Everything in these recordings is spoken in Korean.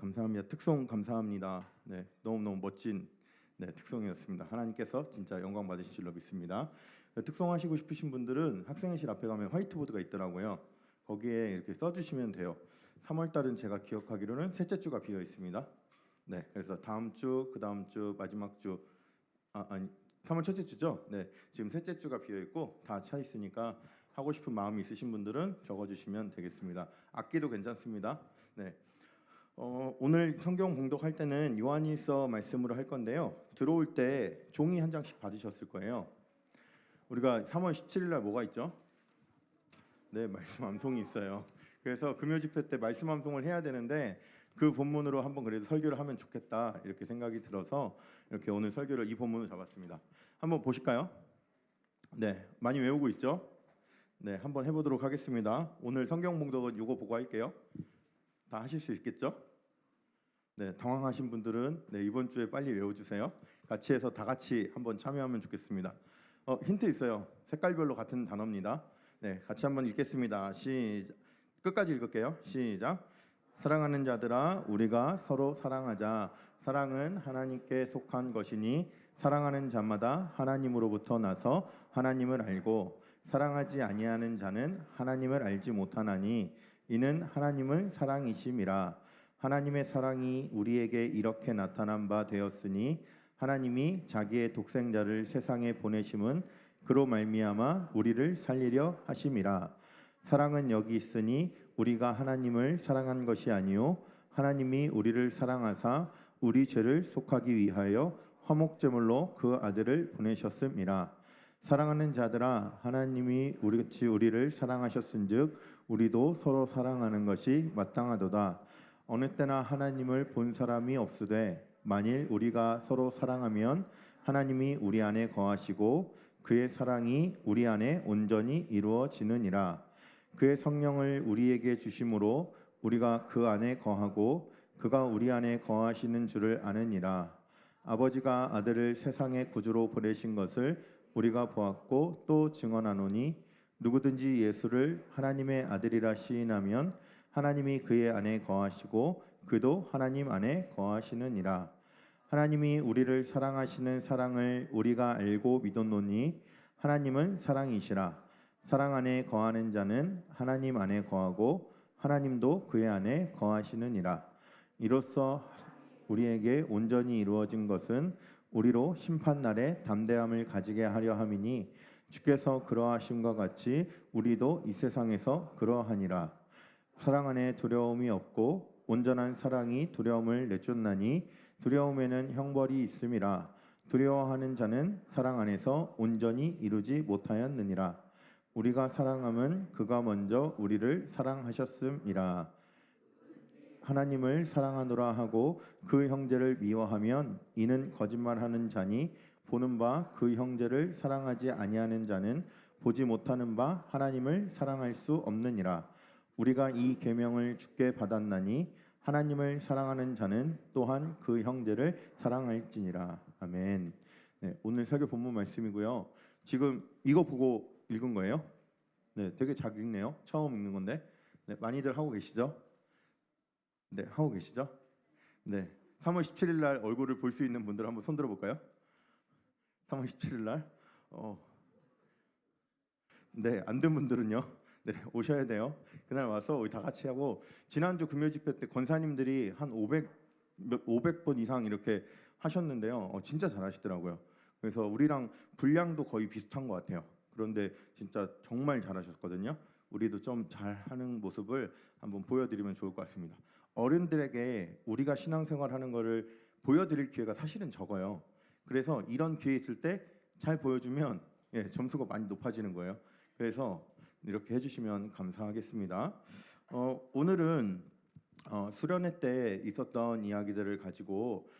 감사합니다. 특송 감사합니다. 네, 너무너무 멋진 특송이었습니다. 하나님께서 진짜 영광 받으실 줄로 믿습니다. 특송하시고 싶으신 분들은 학생회실 앞에 가면 화이트보드가 있더라고요. 거기에 이렇게 써주시면 돼요. 3월 달은 제가 기억하기로는 셋째 주가 비어 있습니다. 네, 그래서 다음 주, 그 다음 주, 마지막 주, 아니 3월 첫째 주죠. 네, 지금 셋째 주가 비어 있고 다 차 있으니까 하고 싶은 마음이 있으신 분들은 적어주시면 되겠습니다. 악기도 괜찮습니다. 네. 오늘 성경 봉독할 때는 요한일서 말씀으로 할 건데요. 들어올 때 종이 한 장씩 받으셨을 거예요. 우리가 3월 17일 날 뭐가 있죠? 네, 말씀 암송이 있어요. 그래서 금요 집회 때 말씀 암송을 해야 되는데 그 본문으로 한번 그래도 설교를 하면 좋겠다 이렇게 생각이 들어서 이렇게 오늘 설교를 이 본문으로 잡았습니다. 한번 보실까요? 네, 많이 외우고 있죠? 네, 한번 해보도록 하겠습니다. 오늘 성경 봉독은 이거 보고 할게요. 다 하실 수 있겠죠? 네, 당황하신 분들은 이번 주에 빨리 외워주세요. 같이 해서 다 같이 한번 참여하면 좋겠습니다. 힌트 있어요. 색깔별로 같은 단어입니다. 네, 같이 한번 읽겠습니다. 시작. 끝까지 읽을게요. 시작. 사랑하는 자들아, 우리가 서로 사랑하자. 사랑은 하나님께 속한 것이니 사랑하는 자마다 하나님으로부터 나서 하나님을 알고 사랑하지 아니하는 자는 하나님을 알지 못하나니 이는 하나님은 사랑이심이라. 하나님의 사랑이 우리에게 이렇게 나타난 바 되었으니 하나님이 자기의 독생자를 세상에 보내심은 그로 말미암아 우리를 살리려 하심이라. 사랑은 여기 있으니 우리가 하나님을 사랑한 것이 아니요 하나님이 우리를 사랑하사 우리 죄를 속하기 위하여 화목제물로 그 아들을 보내셨음이라. 사랑하는 자들아, 하나님이 우리같이 우리를 사랑하셨은즉 우리도 서로 사랑하는 것이 마땅하도다. 어느 때나 하나님을 본 사람이 없으되 만일 우리가 서로 사랑하면 하나님이 우리 안에 거하시고 그의 사랑이 우리 안에 온전히 이루어지느니라. 그의 성령을 우리에게 주심으로 우리가 그 안에 거하고 그가 우리 안에 거하시는 줄을 아느니라. 아버지가 아들을 세상의 구주로 보내신 것을 우리가 보았고 또 증언하노니 누구든지 예수를 하나님의 아들이라 시인하면 하나님이 그의 안에 거하시고 그도 하나님 안에 거하시느니라. 하나님이 우리를 사랑하시는 사랑을 우리가 알고 믿었노니 하나님은 사랑이시라. 사랑 안에 거하는 자는 하나님 안에 거하고 하나님도 그의 안에 거하시느니라. 이로써 우리에게 온전히 이루어진 것은 우리로 심판날에 담대함을 가지게 하려 함이니 주께서 그러하심과 같이 우리도 이 세상에서 그러하니라. 사랑 안에 두려움이 없고 온전한 사랑이 두려움을 내쫓나니 두려움에는 형벌이 있음이라. 두려워하는 자는 사랑 안에서 온전히 이루지 못하였느니라. 우리가 사랑함은 그가 먼저 우리를 사랑하셨음이라. 하나님을 사랑하노라 하고 그 형제를 미워하면 이는 거짓말하는 자니 보는 바 그 형제를 사랑하지 아니하는 자는 보지 못하는 바 하나님을 사랑할 수 없느니라. 우리가 이 계명을 주께 받았나니 하나님을 사랑하는 자는 또한 그 형제를 사랑할지니라. 아멘. 네, 오늘 설교 본문 말씀이고요. 지금 이거 보고 읽은 거예요? 네, 되게 잘 읽네요. 처음 읽는 건데. 네, 많이들 하고 계시죠? 네, 하고 계시죠? 네, 3월 17일 날 얼굴을 볼 수 있는 분들 한번 손 들어 볼까요? 3월 17일 날. 네, 안 된 분들은요. 네, 오셔야 돼요. 그날 와서 우리 다 같이 하고 지난주 금요 집회 때 권사님들이 한 500번 이상 이렇게 하셨는데요. 진짜 잘하시더라고요. 그래서 우리랑 분량도 거의 비슷한 것 같아요. 그런데 진짜 정말 잘하셨거든요. 우리도 좀 잘하는 모습을 한번 보여드리면 좋을 것 같습니다. 어른들에게 우리가 신앙생활하는 거를 보여드릴 기회가 사실은 적어요. 그래서 이런 기회 있을 때 잘 보여주면 점수가 많이 높아지는 거예요. 그래서 이렇게 해주시면 감사하겠습니다. 오늘은 수련회 때 있었던 이야기들을 가지고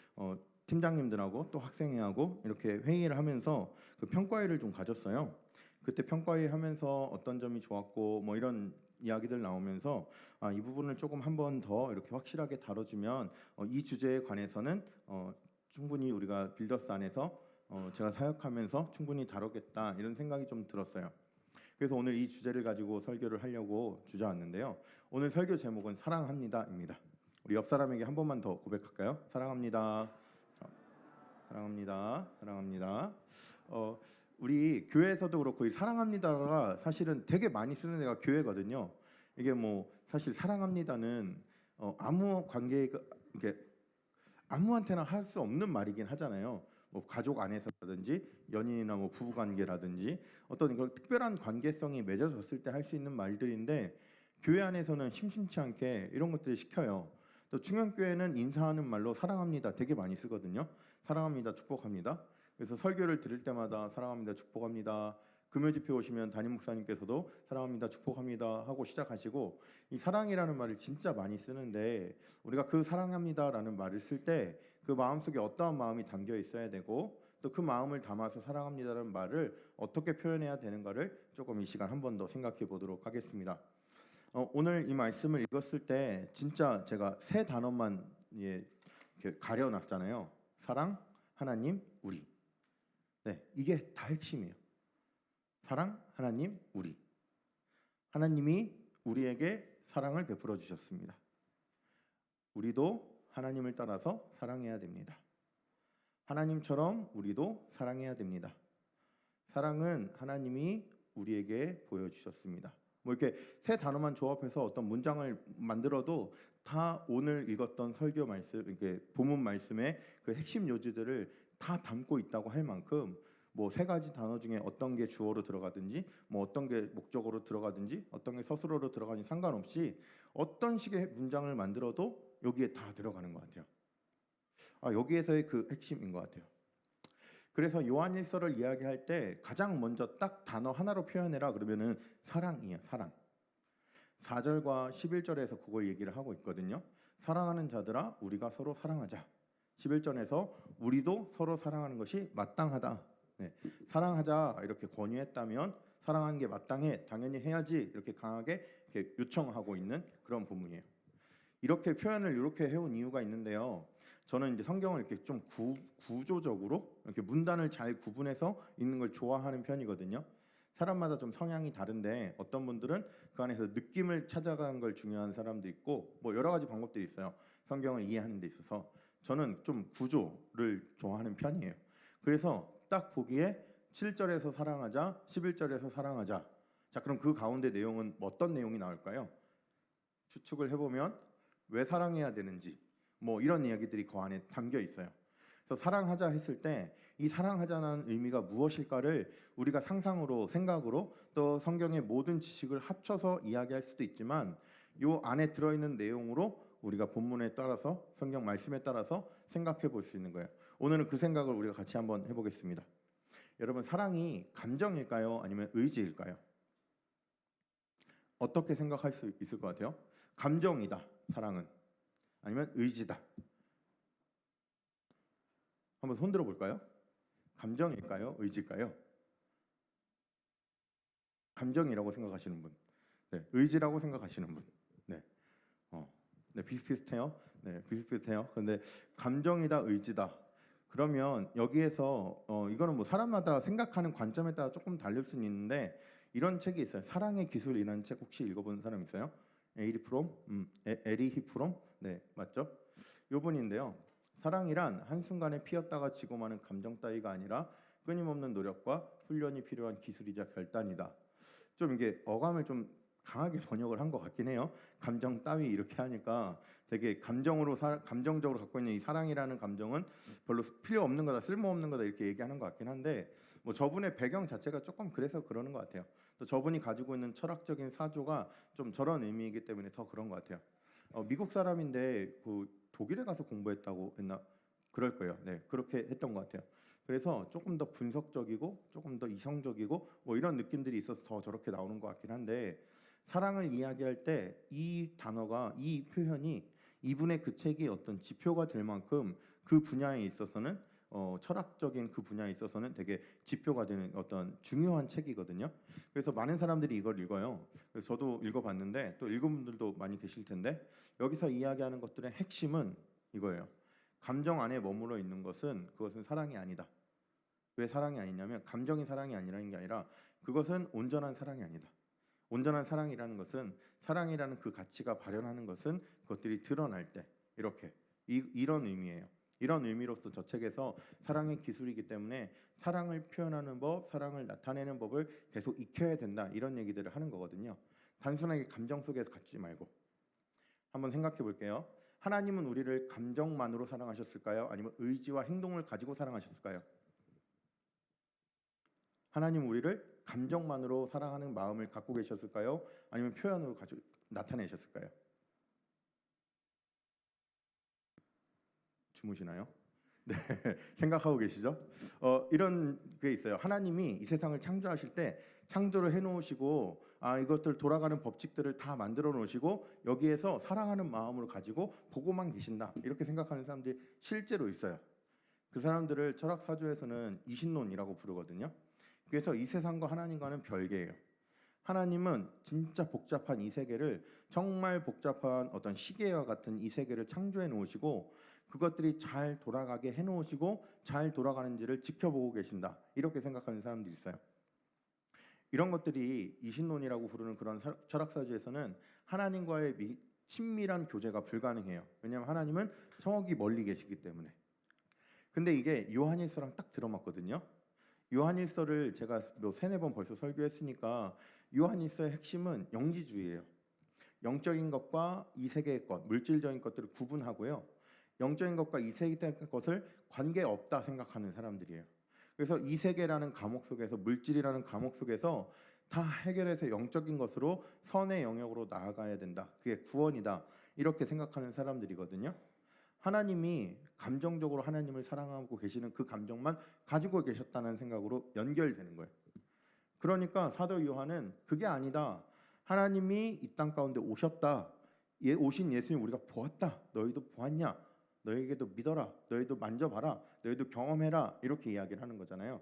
팀장님들하고 또 학생회하고 이렇게 회의를 하면서 그 평가회를 좀 가졌어요. 그때 평가회 하면서 어떤 점이 좋았고 뭐 이런 이야기들 나오면서 이 부분을 조금 한 번 더 이렇게 확실하게 다뤄주면 이 주제에 관해서는 충분히 우리가 빌더스 안에서 제가 사역하면서 충분히 다루겠다 이런 생각이 좀 들었어요. 그래서 오늘 이 주제를 가지고 설교를 하려고 주저왔는데요. 오늘 설교 제목은 사랑합니다입니다. 우리 옆 사람에게 한 번만 더 고백할까요? 사랑합니다. 사랑합니다. 사랑합니다. 우리 교회에서도 그렇고 이 사랑합니다가 사실은 되게 많이 쓰는 데가 교회거든요. 이게 뭐 사실 사랑합니다는 아무 관계가 이게 아무한테나 할 수 없는 말이긴 하잖아요. 뭐 가족 안에서라든지 연인이나 뭐 부부 관계라든지 어떤 그런 특별한 관계성이 맺어졌을 때 할 수 있는 말들인데 교회 안에서는 심심치 않게 이런 것들을 시켜요. 또 중형교회는 인사하는 말로 사랑합니다 되게 많이 쓰거든요. 사랑합니다, 축복합니다. 그래서 설교를 들을 때마다 사랑합니다, 축복합니다. 금요 집회 오시면 담임 목사님께서도 사랑합니다, 축복합니다 하고 시작하시고 이 사랑이라는 말을 진짜 많이 쓰는데 우리가 그 사랑합니다라는 말을 쓸 때 그 마음속에 어떠한 마음이 담겨 있어야 되고 또 그 마음을 담아서 사랑합니다라는 말을 어떻게 표현해야 되는가를 조금 이 시간 한 번 더 생각해 보도록 하겠습니다. 오늘 이 말씀을 읽었을 때 진짜 제가 세 단어만 이렇게 가려놨잖아요. 사랑, 하나님, 우리. 네, 이게 다 핵심이에요. 사랑, 하나님, 우리. 하나님이 우리에게 사랑을 베풀어 주셨습니다. 우리도 하나님을 따라서 사랑해야 됩니다. 하나님처럼 우리도 사랑해야 됩니다. 사랑은 하나님이 우리에게 보여주셨습니다. 뭐 이렇게 세 단어만 조합해서 어떤 문장을 만들어도 다 오늘 읽었던 설교 말씀, 이렇게 본문 말씀의 그 핵심 요지들을 다 담고 있다고 할 만큼 뭐 세 가지 단어 중에 어떤 게 주어로 들어가든지 뭐 어떤 게 목적어로 들어가든지 어떤 게 서술어로 들어가든지 상관없이 어떤 식의 문장을 만들어도 여기에 다 들어가는 것 같아요. 여기에서의 그 핵심인 것 같아요. 그래서 요한일서를 이야기할 때 가장 먼저 딱 단어 하나로 표현해라 그러면은 사랑이에요. 사랑. 4절과 11절에서 그걸 얘기를 하고 있거든요. 사랑하는 자들아 우리가 서로 사랑하자. 11절에서 우리도 서로 사랑하는 것이 마땅하다. 네. 사랑하자 이렇게 권유했다면 사랑하는 게 마땅해 당연히 해야지 이렇게 강하게 이렇게 요청하고 있는 그런 부분이에요. 이렇게 표현을 이렇게 해온 이유가 있는데요. 저는 이제 성경을 이렇게 좀 구조적으로 이렇게 문단을 잘 구분해서 읽는 걸 좋아하는 편이거든요. 사람마다 좀 성향이 다른데 어떤 분들은 그 안에서 느낌을 찾아가는 걸 중요한 사람도 있고 뭐 여러 가지 방법들이 있어요. 성경을 이해하는 데 있어서 저는 좀 구조를 좋아하는 편이에요. 그래서 딱 보기에 7절에서 사랑하자, 11절에서 사랑하자. 자, 그럼 그 가운데 내용은 어떤 내용이 나올까요? 추측을 해보면 왜 사랑해야 되는지 뭐 이런 이야기들이 그 안에 담겨 있어요. 그래서 사랑하자 했을 때 이 사랑하자는 의미가 무엇일까를 우리가 상상으로 생각으로 또 성경의 모든 지식을 합쳐서 이야기할 수도 있지만 요 안에 들어있는 내용으로 우리가 본문에 따라서 성경 말씀에 따라서 생각해 볼 수 있는 거예요. 오늘은 그 생각을 우리가 같이 한번 해보겠습니다. 여러분 사랑이 감정일까요? 아니면 의지일까요? 어떻게 생각할 수 있을 것 같아요? 감정이다 사랑은 아니면 의지다. 한번 손 들어볼까요? 감정일까요? 의지일까요? 감정이라고 생각하시는 분, 네, 의지라고 생각하시는 분, 네, 네 비슷비슷해요. 네, 비슷비슷해요. 근데 감정이다, 의지다. 그러면 여기에서 이거는 뭐 사람마다 생각하는 관점에 따라 조금 다를 수는 있는데 이런 책이 있어요. 사랑의 기술이라는 책 혹시 읽어본 사람 있어요? 에리히 프롬, 네 맞죠? 요 분인데요. 사랑이란 한순간에 피었다가 지고 마는 감정 따위가 아니라 끊임없는 노력과 훈련이 필요한 기술이자 결단이다. 좀 이게 어감을 좀 강하게 번역을 한 것 같긴 해요. 감정 따위 이렇게 하니까 되게 감정적으로 갖고 있는 이 사랑이라는 감정은 별로 필요 없는 거다, 쓸모 없는 거다 이렇게 얘기하는 것 같긴 한데 뭐 저분의 배경 자체가 조금 그래서 그러는 것 같아요. 또 저분이 가지고 있는 철학적인 사조가 좀 저런 의미이기 때문에 더 그런 것 같아요. 미국 사람인데 그 독일에 가서 공부했다고 했나 그럴 거예요. 네, 그렇게 했던 것 같아요. 그래서 조금 더 분석적이고 조금 더 이성적이고 뭐 이런 느낌들이 있어서 더 저렇게 나오는 것 같긴 한데 사랑을 이야기할 때 이 단어가 이 표현이 이분의 그 책이 어떤 지표가 될 만큼 그 분야에 있어서는 철학적인 그 분야에 있어서는 되게 지표가 되는 어떤 중요한 책이거든요. 그래서 많은 사람들이 이걸 읽어요. 그래서 저도 읽어봤는데 또 읽은 분들도 많이 계실 텐데 여기서 이야기하는 것들의 핵심은 이거예요. 감정 안에 머물러 있는 것은 그것은 사랑이 아니다. 왜 사랑이 아니냐면 감정이 사랑이 아니라는 게 아니라 그것은 온전한 사랑이 아니다. 온전한 사랑이라는 것은 사랑이라는 그 가치가 발현하는 것은 그것들이 드러날 때 이렇게 이런 의미예요. 이런 의미로서 저 책에서 사랑의 기술이기 때문에 사랑을 표현하는 법, 사랑을 나타내는 법을 계속 익혀야 된다 이런 얘기들을 하는 거거든요. 단순하게 감정 속에서 갖지 말고 한번 생각해 볼게요. 하나님은 우리를 감정만으로 사랑하셨을까요? 아니면 의지와 행동을 가지고 사랑하셨을까요? 하나님은 우리를 감정만으로 사랑하는 마음을 갖고 계셨을까요? 아니면 표현으로 가지고 나타내셨을까요? 주무시나요? 네, 생각하고 계시죠? 이런 게 있어요. 하나님이 이 세상을 창조하실 때 창조를 해놓으시고 이것들 돌아가는 법칙들을 다 만들어 놓으시고 여기에서 사랑하는 마음으로 가지고 보고만 계신다 이렇게 생각하는 사람들이 실제로 있어요. 그 사람들을 철학사조에서는 이신론이라고 부르거든요. 그래서 이 세상과 하나님과는 별개예요. 하나님은 진짜 복잡한 이 세계를 정말 복잡한 어떤 시계와 같은 이 세계를 창조해 놓으시고 그것들이 잘 돌아가게 해 놓으시고 잘 돌아가는지를 지켜보고 계신다. 이렇게 생각하는 사람들이 있어요. 이런 것들이 이신론이라고 부르는 그런 철학사주에서는 하나님과의 친밀한 교제가 불가능해요. 왜냐하면 하나님은 저기 멀리 계시기 때문에. 근데 이게 요한일서랑 딱 들어맞거든요. 요한일서를 제가 뭐 3-4번 벌써 설교했으니까 요한일서의 핵심은 영지주의예요. 영적인 것과 이 세계의 것, 물질적인 것들을 구분하고요. 영적인 것과 이 세계의 것을 관계없다 생각하는 사람들이에요. 그래서 이 세계라는 감옥 속에서 물질이라는 감옥 속에서 다 해결해서 영적인 것으로 선의 영역으로 나아가야 된다. 그게 구원이다. 이렇게 생각하는 사람들이거든요. 하나님이 감정적으로 하나님을 사랑하고 계시는 그 감정만 가지고 계셨다는 생각으로 연결되는 거예요. 그러니까 사도 요한은 그게 아니다. 하나님이 이 땅 가운데 오셨다. 오신 예수님 우리가 보았다. 너희도 보았냐? 너희에게도 믿어라. 너희도 만져봐라. 너희도 경험해라. 이렇게 이야기를 하는 거잖아요.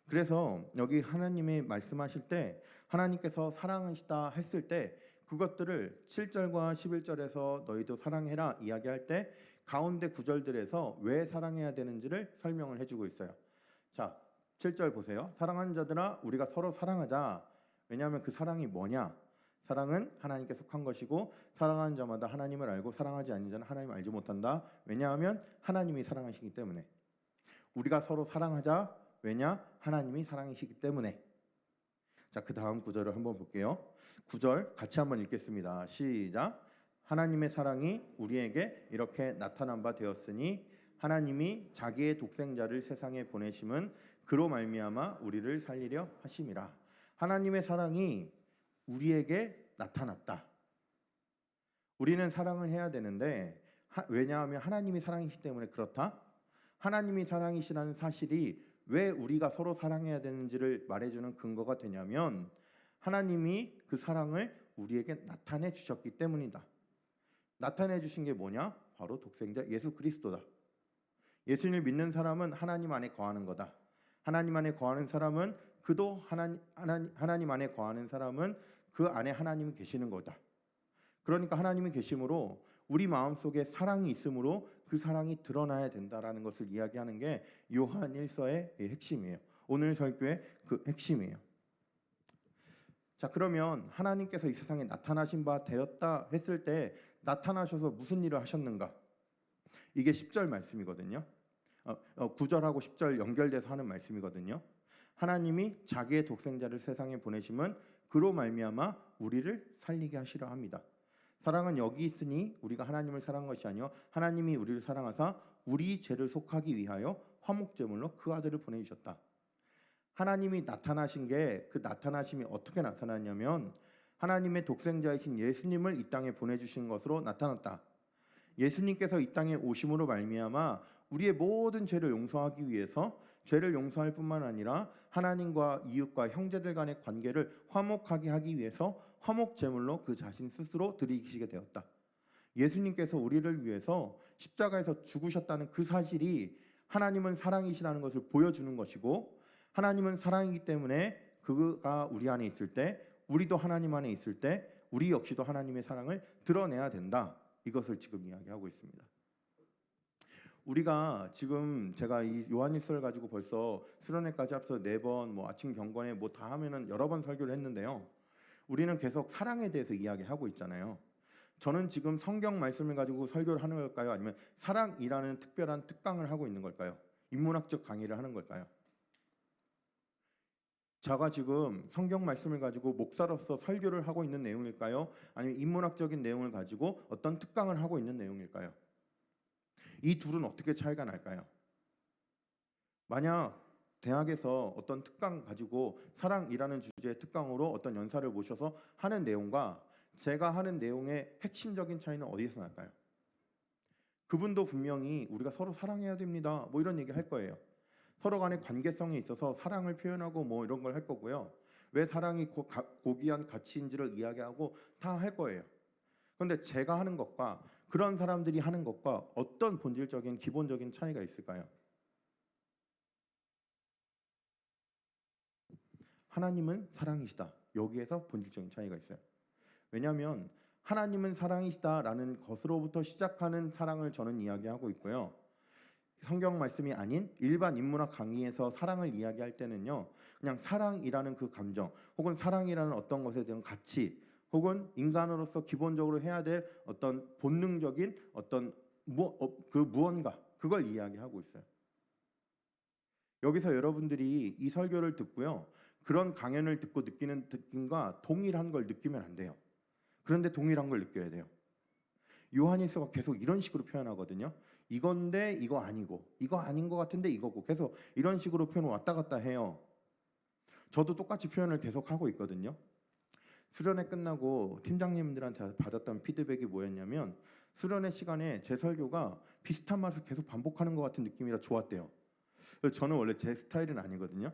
그래서 여기 하나님이 말씀하실 때 하나님께서 사랑하시다 했을 때 그것들을 7절과 11절에서 너희도 사랑해라 이야기할 때 가운데 구절들에서 왜 사랑해야 되는지를 설명을 해주고 있어요. 자, 7절 보세요. 사랑하는 자들아 우리가 서로 사랑하자. 왜냐하면 그 사랑이 뭐냐? 사랑은 하나님께 속한 것이고 사랑하는 자마다 하나님을 알고 사랑하지 않는 자는 하나님을 알지 못한다. 왜냐하면 하나님이 사랑하시기 때문에. 우리가 서로 사랑하자. 왜냐? 하나님이 사랑이시기 때문에. 자, 그 다음 구절을 한번 볼게요. 9절 같이 한번 읽겠습니다. 시작. 하나님의 사랑이 우리에게 이렇게 나타난 바 되었으니 하나님이 자기의 독생자를 세상에 보내심은 그로 말미암아 우리를 살리려 하심이라. 하나님의 사랑이 우리에게 나타났다. 우리는 사랑을 해야 되는데 왜냐하면 하나님이 사랑이시기 때문에 그렇다. 하나님이 사랑이시라는 사실이 왜 우리가 서로 사랑해야 되는지를 말해주는 근거가 되냐면 하나님이 그 사랑을 우리에게 나타내 주셨기 때문이다. 나타내 주신 게 뭐냐? 바로 독생자 예수 그리스도다. 예수님을 믿는 사람은 하나님 안에 거하는 거다. 하나님 안에 거하는 사람은 그도 하나님 안에 거하는 사람은 그 안에 하나님이 계시는 거다. 그러니까 하나님이 계심으로 우리 마음속에 사랑이 있으므로 그 사랑이 드러나야 된다라는 것을 이야기하는 게 요한 1서의 핵심이에요. 오늘 설교의 그 핵심이에요. 자, 그러면 하나님께서 이 세상에 나타나신 바 되었다 했을 때 나타나셔서 무슨 일을 하셨는가? 이게 10절 말씀이거든요. 9절하고 10절 연결돼서 하는 말씀이거든요. 하나님이 자기의 독생자를 세상에 보내심은 그로 말미암아 우리를 살리게 하시려 합니다. 사랑은 여기 있으니 우리가 하나님을 사랑한 것이 아니요 하나님이 우리를 사랑하사 우리 죄를 속하기 위하여 화목제물로 그 아들을 보내주셨다. 하나님이 나타나신 게 그 나타나심이 어떻게 나타났냐면 하나님의 독생자이신 예수님을 이 땅에 보내주신 것으로 나타났다. 예수님께서 이 땅에 오심으로 말미암아 우리의 모든 죄를 용서하기 위해서 죄를 용서할 뿐만 아니라 하나님과 이웃과 형제들 간의 관계를 화목하게 하기 위해서 화목 제물로 그 자신 스스로 드리시게 되었다. 예수님께서 우리를 위해서 십자가에서 죽으셨다는 그 사실이 하나님은 사랑이시라는 것을 보여주는 것이고 하나님은 사랑이기 때문에 그가 우리 안에 있을 때 우리도 하나님 안에 있을 때 우리 역시도 하나님의 사랑을 드러내야 된다. 이것을 지금 이야기하고 있습니다. 우리가 지금 제가 이 요한일서를 가지고 벌써 수련회까지 합쳐 4번 뭐 아침 경건회 뭐 다 하면은 여러 번 설교를 했는데요. 우리는 계속 사랑에 대해서 이야기하고 있잖아요. 저는 지금 성경 말씀을 가지고 설교를 하는 걸까요? 아니면 사랑이라는 특별한 특강을 하고 있는 걸까요? 인문학적 강의를 하는 걸까요? 제가 지금 성경 말씀을 가지고 목사로서 설교를 하고 있는 내용일까요? 아니면 인문학적인 내용을 가지고 어떤 특강을 하고 있는 내용일까요? 이 둘은 어떻게 차이가 날까요? 만약 대학에서 어떤 특강 가지고 사랑이라는 주제의 특강으로 어떤 연사를 모셔서 하는 내용과 제가 하는 내용의 핵심적인 차이는 어디에서 날까요? 그분도 분명히 우리가 서로 사랑해야 됩니다. 뭐 이런 얘기 할 거예요. 서로 간의 관계성에 있어서 사랑을 표현하고 뭐 이런 걸 할 거고요. 왜 사랑이 고귀한 가치인지를 이야기하고 다 할 거예요. 그런데 제가 하는 것과 그런 사람들이 하는 것과 어떤 본질적인 기본적인 차이가 있을까요? 하나님은 사랑이시다. 여기에서 본질적인 차이가 있어요. 왜냐하면 하나님은 사랑이시다라는 것으로부터 시작하는 사랑을 저는 이야기하고 있고요. 성경 말씀이 아닌 일반 인문학 강의에서 사랑을 이야기할 때는요. 그냥 사랑이라는 그 감정 혹은 사랑이라는 어떤 것에 대한 가치 혹은 인간으로서 기본적으로 해야 될 어떤 본능적인 어떤 그 무언가 그걸 이야기하고 있어요. 여기서 여러분들이 이 설교를 듣고요. 그런 강연을 듣고 느끼는 느낌과 동일한 걸 느끼면 안 돼요. 그런데 동일한 걸 느껴야 돼요. 요한일서가 계속 이런 식으로 표현하거든요. 이건데 이거 아니고 이거 아닌 것 같은데 이거고 계속 이런 식으로 표현을 왔다 갔다 해요. 저도 똑같이 표현을 계속 하고 있거든요. 수련회 끝나고 팀장님들한테 받았던 피드백이 뭐였냐면 수련회 시간에 제 설교가 비슷한 말을 계속 반복하는 것 같은 느낌이라 좋았대요. 저는 원래 제 스타일은 아니거든요.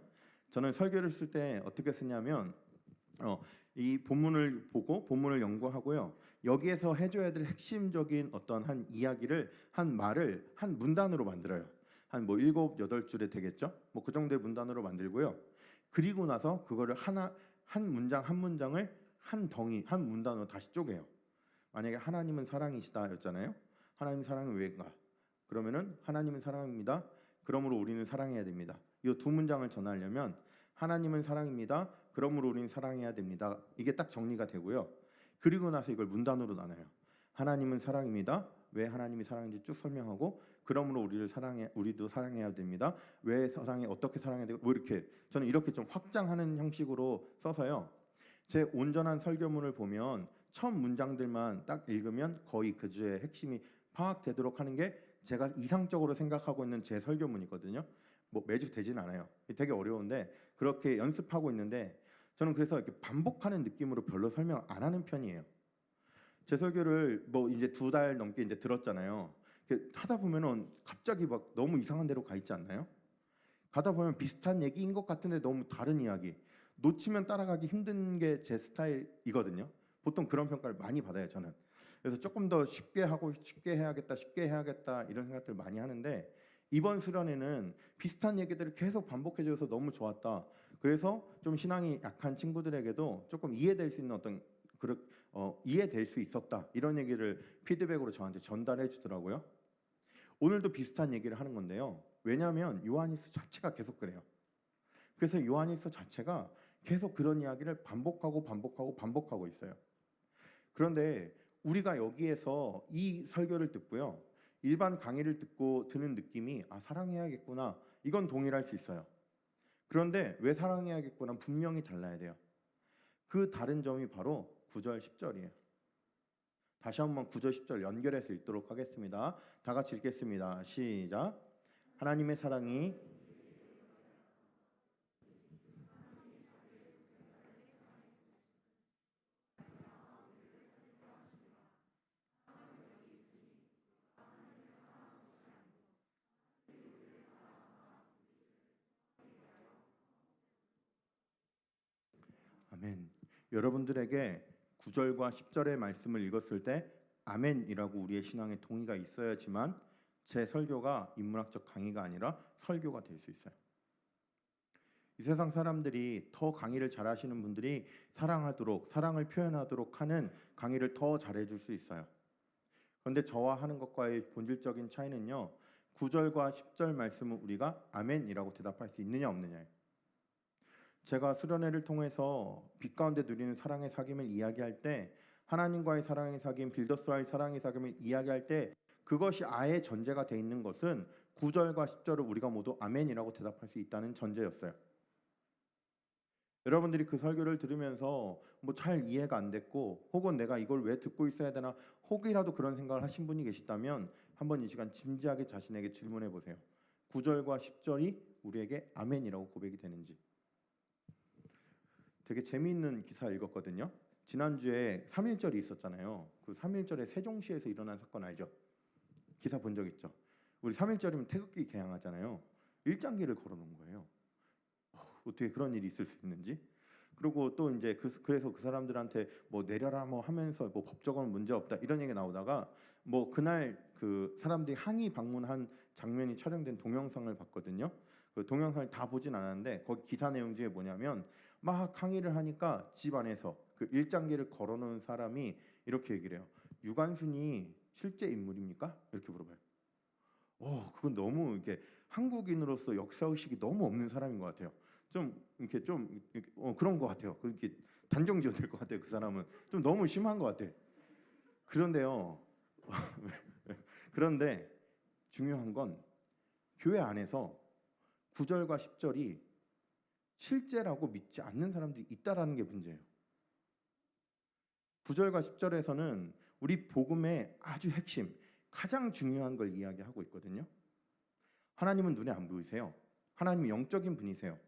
저는 설교를 쓸 때 어떻게 쓰냐면 이 본문을 보고 본문을 연구하고요. 여기에서 해줘야 될 핵심적인 어떤 한 이야기를 한 말을 한 문단으로 만들어요. 한 뭐 7, 8줄에 되겠죠? 뭐 그 정도의 문단으로 만들고요. 그리고 나서 그거를 하나 한 문장 한 문장을 한 덩이 한 문단으로 다시 쪼개요. 만약에 하나님은 사랑이시다였잖아요. 하나님 사랑은 왜인가? 그러면은 하나님은 사랑입니다. 그러므로 우리는 사랑해야 됩니다. 이 두 문장을 전하려면 하나님은 사랑입니다. 그러므로 우리는 사랑해야 됩니다. 이게 딱 정리가 되고요. 그리고 나서 이걸 문단으로 나눠요. 하나님은 사랑입니다. 왜 하나님이 사랑인지 쭉 설명하고 그러므로 우리도 사랑해야 됩니다. 왜 사랑해 어떻게 사랑해야 되고 뭐 이렇게 저는 이렇게 좀 확장하는 형식으로 써서요. 제 온전한 설교문을 보면 첫 문장들만 딱 읽으면 거의 그 주의 핵심이 파악되도록 하는 게 제가 이상적으로 생각하고 있는 제 설교문이거든요. 뭐 매주 되진 않아요. 되게 어려운데 그렇게 연습하고 있는데 저는 그래서 이렇게 반복하는 느낌으로 별로 설명 안 하는 편이에요. 제 설교를 뭐 이제 2달 넘게 이제 들었잖아요. 하다 보면은 갑자기 막 너무 이상한 데로 가 있지 않나요? 가다 보면 비슷한 얘기인 것 같은데 너무 다른 이야기. 놓치면 따라가기 힘든 게 제 스타일이거든요. 보통 그런 평가를 많이 받아요, 저는. 그래서 조금 더 쉽게 하고 쉽게 해야겠다, 쉽게 해야겠다 이런 생각들을 많이 하는데 이번 수련회는 비슷한 얘기들을 계속 반복해줘서 너무 좋았다. 그래서 좀 신앙이 약한 친구들에게도 조금 이해될 수 있는 어떤 이해될 수 있었다 이런 얘기를 피드백으로 저한테 전달해 주더라고요. 오늘도 비슷한 얘기를 하는 건데요. 왜냐하면 요한일서 자체가 계속 그래요. 그래서 요한일서 자체가 계속 그런 이야기를 반복하고 있어요. 그런데 우리가 여기에서 이 설교를 듣고요. 일반 강의를 듣고 드는 느낌이 사랑해야겠구나. 이건 동일할 수 있어요. 그런데 왜 사랑해야겠구나 분명히 달라야 돼요. 그 다른 점이 바로 9절 10절이에요. 다시 한번 9절 10절 연결해서 읽도록 하겠습니다. 다 같이 읽겠습니다. 시작. 하나님의 사랑이 아멘. 여러분들에게 9절과 10절의 말씀을 읽었을 때 아멘이라고 우리의 신앙에 동의가 있어야지만 제 설교가 인문학적 강의가 아니라 설교가 될 수 있어요. 이 세상 사람들이 더 강의를 잘하시는 분들이 사랑하도록 사랑을 표현하도록 하는 강의를 더 잘해줄 수 있어요. 그런데 저와 하는 것과의 본질적인 차이는요. 9절과 10절 말씀을 우리가 아멘이라고 대답할 수 있느냐 없느냐예요. 제가 수련회를 통해서 빛 가운데 누리는 사랑의 사귐을 이야기할 때 하나님과의 사랑의 사귐, 빌더스와의 사랑의 사귐을 이야기할 때 그것이 아예 전제가 돼 있는 것은 9절과 10절을 우리가 모두 아멘이라고 대답할 수 있다는 전제였어요. 여러분들이 그 설교를 들으면서 뭐 잘 이해가 안 됐고 혹은 내가 이걸 왜 듣고 있어야 되나 혹이라도 그런 생각을 하신 분이 계시다면 한번 이 시간 진지하게 자신에게 질문해 보세요. 9절과 10절이 우리에게 아멘이라고 고백이 되는지. 되게 재미있는 기사 읽었거든요. 지난주에 3.1절이 있었잖아요. 그 3.1절에 세종시에서 일어난 사건 알죠? 기사 본 적 있죠? 우리 3.1절이면 태극기 개항하잖아요. 일장기를 걸어놓은 거예요. 어떻게 그런 일이 있을 수 있는지. 그리고 또 이제 그래서 그 사람들한테 뭐 내려라 뭐 하면서 뭐 법적으로는 문제 없다 이런 얘기 나오다가 뭐 그날 그 사람들이 항의 방문한 장면이 촬영된 동영상을 봤거든요. 그 동영상을 다 보진 않았는데 거기 기사 내용 중에 뭐냐면 막 항의를 하니까 집 안에서 그 일장기를 걸어놓은 사람이 이렇게 얘기를 해요. 유관순이 실제 인물입니까? 이렇게 물어봐요. 그건 너무 이게 한국인으로서 역사의식이 너무 없는 사람인 것 같아요. 좀 이렇게 그런 것 같아요. 그렇게 단정 지어야 될 것 같아요. 그 사람은 좀 너무 심한 것 같아. 그런데요. 그런데 중요한 건 교회 안에서 9절과 10절이 실제라고 믿지 않는 사람들이 있다라는 게 문제예요. 9절과 10절에서는 우리 복음의 아주 핵심, 가장 중요한 걸 이야기하고 있거든요. 하나님은 눈에 안 보이세요. 하나님은 영적인 분이세요.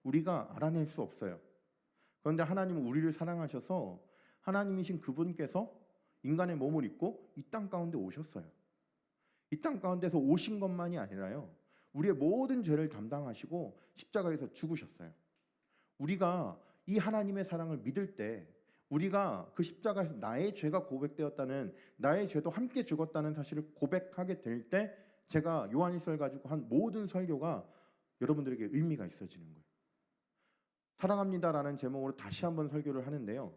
우리가 알아낼 수 없어요. 그런데 하나님은 우리를 사랑하셔서 하나님이신 그분께서 인간의 몸을 입고 이 땅 가운데 오셨어요. 이 땅 가운데서 오신 것만이 아니라요. 우리의 모든 죄를 담당하시고 십자가에서 죽으셨어요. 우리가 이 하나님의 사랑을 믿을 때 우리가 그 십자가에서 나의 죄가 고백되었다는, 나의 죄도 함께 죽었다는 사실을 고백하게 될 때 제가 요한일서를 가지고 한 모든 설교가 여러분들에게 의미가 있어지는 거예요. 사랑합니다라는 제목으로 다시 한번 설교를 하는데요.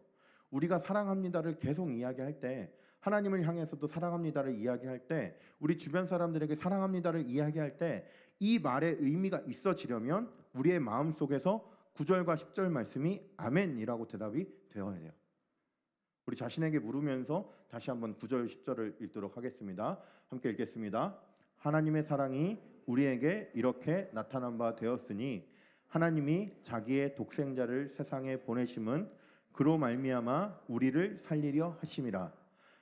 우리가 사랑합니다를 계속 이야기할 때, 하나님을 향해서도 사랑합니다를 이야기할 때, 우리 주변 사람들에게 사랑합니다를 이야기할 때 이 말의 의미가 있어지려면 우리의 마음속에서 9절과 10절 말씀이 아멘이라고 대답이 되어야 돼요. 우리 자신에게 물으면서 다시 한번 9절 10절을 읽도록 하겠습니다. 함께 읽겠습니다. 하나님의 사랑이 우리에게 이렇게 나타난 바 되었으니 하나님이 자기의 독생자를 세상에 보내심은 그로 말미암아 우리를 살리려 하심이라.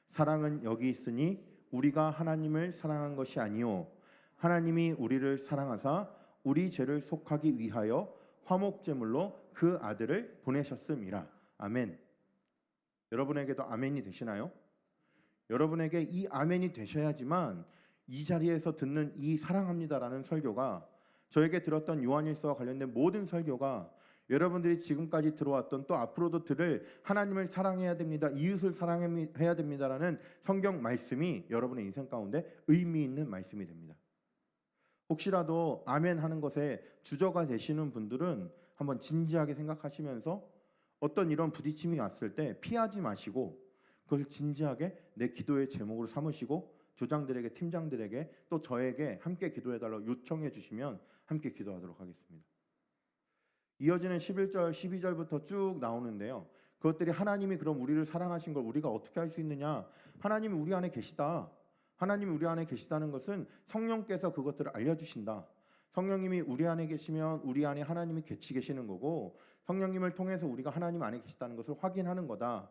사랑은 여기 있으니 우리가 하나님을 사랑한 것이 아니요 하나님이 우리를 사랑하사 우리 죄를 속하기 위하여 화목제물로 그 아들을 보내셨음이라. 아멘. 여러분에게도 아멘이 되시나요? 여러분에게 이 아멘이 되셔야지만 이 자리에서 듣는 이 사랑합니다라는 설교가, 저에게 들었던 요한일서와 관련된 모든 설교가 여러분들이 지금까지 들어왔던 또 앞으로도 들을 하나님을 사랑해야 됩니다, 이웃을 사랑해야 됩니다라는 성경 말씀이 여러분의 인생 가운데 의미 있는 말씀이 됩니다. 혹시라도 아멘 하는 것에 주저가 되시는 분들은 한번 진지하게 생각하시면서 어떤 이런 부딪힘이 왔을 때 피하지 마시고 그걸 진지하게 내 기도의 제목으로 삼으시고 조장들에게, 팀장들에게, 또 저에게 함께 기도해달라고 요청해 주시면 함께 기도하도록 하겠습니다. 이어지는 11절, 12절부터 쭉 나오는데요. 그것들이 하나님이 그럼 우리를 사랑하신 걸 우리가 어떻게 할 수 있느냐? 하나님이 우리 안에 계시다. 하나님이 우리 안에 계시다는 것은 성령께서 그것들을 알려주신다. 성령님이 우리 안에 계시면 우리 안에 하나님이 같이 계시는 거고, 성령님을 통해서 우리가 하나님 안에 계시다는 것을 확인하는 거다.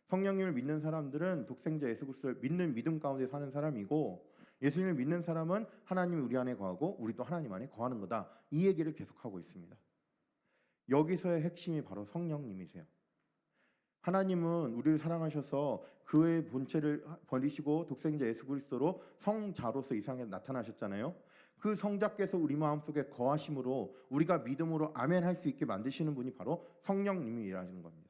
성령님을 믿는 사람들은 독생자 예수 그리스도를 믿는 믿음 가운데 사는 사람이고, 예수님을 믿는 사람은 하나님이 우리 안에 거하고 우리도 하나님 안에 거하는 거다. 이 얘기를 계속하고 있습니다. 여기서의 핵심이 바로 성령님이세요. 하나님은 우리를 사랑하셔서 그의 본체를 버리시고 독생자 예수 그리스도로 성자로서 이 세상에 나타나셨잖아요. 그 성자께서 우리 마음속에 거하심으로 우리가 믿음으로 아멘 할 수 있게 만드시는 분이 바로 성령님이라는 겁니다.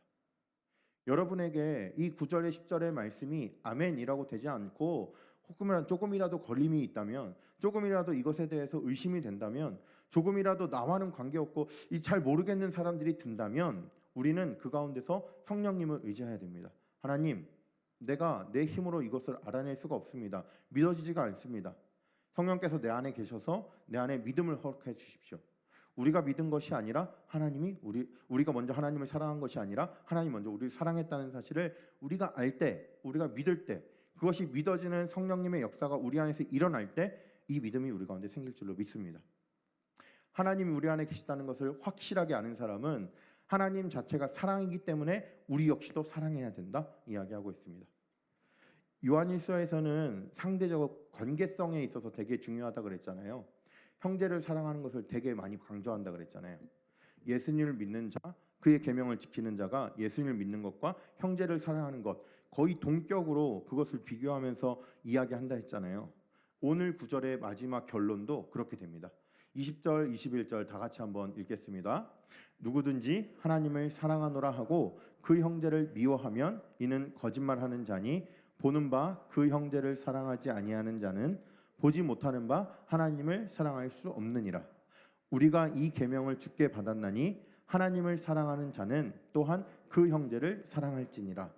여러분에게 이 9절의 10절의 말씀이 아멘이라고 되지 않고 혹은 조금이라도 걸림이 있다면, 조금이라도 이것에 대해서 의심이 된다면, 조금이라도 나와는 관계없고 이 잘 모르겠는 사람들이 든다면 우리는 그 가운데서 성령님을 의지해야 됩니다. 하나님, 내가 내 힘으로 이것을 알아낼 수가 없습니다. 믿어지지가 않습니다. 성령께서 내 안에 계셔서 내 안에 믿음을 허락해 주십시오. 우리가 믿은 것이 아니라 하나님이 우리가 먼저 하나님을 사랑한 것이 아니라 하나님 먼저 우리를 사랑했다는 사실을 우리가 알 때, 우리가 믿을 때, 그것이 믿어지는 성령님의 역사가 우리 안에서 일어날 때 이 믿음이 우리 가운데 생길 줄로 믿습니다. 하나님이 우리 안에 계시다는 것을 확실하게 아는 사람은 하나님 자체가 사랑이기 때문에 우리 역시도 사랑해야 된다 이야기하고 있습니다. 요한일서에서는 상대적 관계성에 있어서 되게 중요하다 그랬잖아요. 형제를 사랑하는 것을 되게 많이 강조한다 그랬잖아요. 예수님을 믿는 자, 그의 계명을 지키는 자가 예수님을 믿는 것과 형제를 사랑하는 것 거의 동격으로 그것을 비교하면서 이야기한다 했잖아요. 오늘 구절의 마지막 결론도 그렇게 됩니다. 20절, 21절 다 같이 한번 읽겠습니다. 누구든지 하나님을 사랑하노라 하고 그 형제를 미워하면 이는 거짓말하는 자니 보는 바 그 형제를 사랑하지 아니하는 자는 보지 못하는 바 하나님을 사랑할 수 없느니라. 우리가 이 계명을 주께 받았나니 하나님을 사랑하는 자는 또한 그 형제를 사랑할지니라.